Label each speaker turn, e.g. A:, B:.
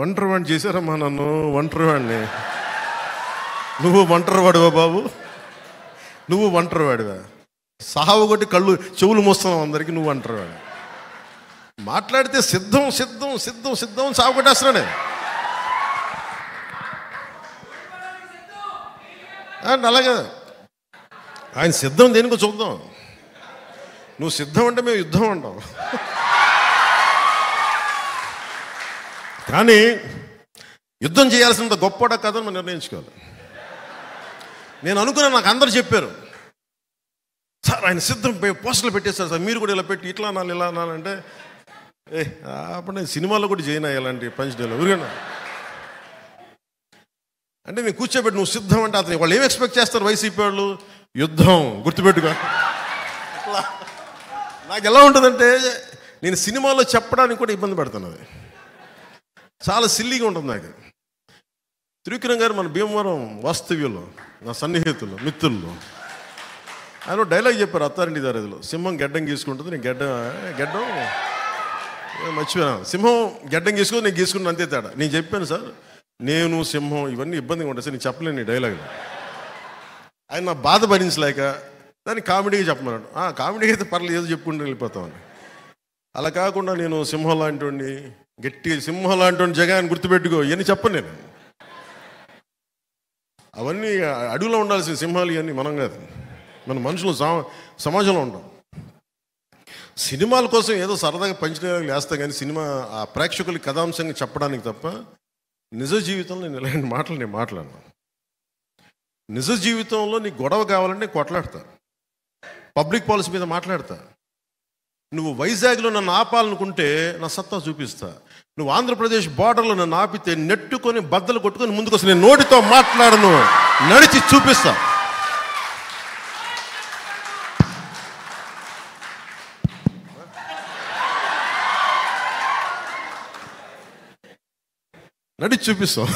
A: ఒంటరి వాడిని చేశారమ్మా నన్ను, ఒంటరి వాడిని. నువ్వు ఒంటరి వాడివా బాబు? నువ్వు ఒంటరి వాడివా? సావు కొట్టి కళ్ళు చెవులు మోస్తున్నావు అందరికీ, నువ్వు ఒంటరి వాడి. మాట్లాడితే సిద్ధం సిద్ధం సిద్ధం సిద్ధం సాగు కొట్టేస్తున్నాడే. అలాగే ఆయన సిద్ధం దేనికో చూద్దాం. నువ్వు సిద్ధం అంటే మేము యుద్ధం అంటాం. కానీ యుద్ధం చేయాల్సినంత గొప్పడా కాదని మనం నిర్ణయించుకోవాలి. నేను అనుకున్నా, నాకు అందరు చెప్పారు, సార్ ఆయన సిద్ధం పోస్టర్లు పెట్టేస్తారు సార్, మీరు కూడా ఇలా పెట్టి ఇట్లా అనాలి ఇలా అనాలంటే అప్పుడు నేను సినిమాలో కూడా చేయను ఇలాంటి పంచడేలో ఊరికన్నా. అంటే నేను కూర్చోబెట్టి నువ్వు సిద్ధం అంటే అతను వాళ్ళు ఏం ఎక్స్పెక్ట్ చేస్తారు వైసీపీ వాళ్ళు? యుద్ధం, గుర్తుపెట్టుకో. అట్లా నాకు ఎలా ఉంటుందంటే నేను సినిమాలో చెప్పడానికి కూడా ఇబ్బంది పడుతున్నది, చాలా సిల్లీగా ఉంటుంది నాకు. త్రివిక్రమ్ గారు మన భీమవరం వాస్తవ్యంలో నా సన్నిహితులు మిత్రులు ఆయన డైలాగ్ చెప్పారు అత్తారింటి దారిలో, సింహం గెడ్డం గీసుకుంటుంది, నేను గెడ్డం మర్చిపోయాను, సింహం గెడ్డం గీసుకుని నేను గీసుకున్నాను అంతే తేడా. నేను చెప్పాను సార్, నేను సింహం ఇవన్నీ ఇబ్బందిగా ఉంటాయి సార్, నేను చెప్పలేను ఈ డైలాగ్. ఆయన నా బాధ భరించలేక దాన్ని కామెడీగా చెప్పమన్నాడు. కామెడీగా అయితే పర్లేదు, ఏదో చెప్పుకుంటూ వెళ్ళిపోతామని. అలా కాకుండా నేను సింహం లాంటి వాడిని, గట్టి సింహం లాంటి వాడిని, జగన్ గుర్తుపెట్టుకో ఇవన్నీ చెప్పను నేను. అవన్నీ అడవిలో ఉండాల్సిన సింహాలు ఇవన్నీ మనం కాదు, మన మనుషులు సమాజంలో ఉంటాం. సినిమాల కోసం ఏదో సరదాగా పంచడానికి వేస్తాం కానీ సినిమా ఆ ప్రేక్షకులకి కథాంశంగా చెప్పడానికి తప్ప నిజ జీవితంలో నేను ఇలాంటి మాటలు నేను మాట్లాడను. నిజ జీవితంలో నీకు గొడవ కావాలంటే నేను కొట్లాడతా, పబ్లిక్ పాలసీ మీద మాట్లాడతా. నువ్వు వైజాగ్లో నన్ను ఆపాలనుకుంటే నా సత్తా చూపిస్తా. నువ్వు ఆంధ్రప్రదేశ్ బార్డర్లో నన్ను ఆపితే నెట్టుకొని బద్దలు కొట్టుకొని ముందుకు వస్తే నేను నోటితో మాట్లాడను, నడిచి చూపిస్తా. నడిచి చూపిస్తాం.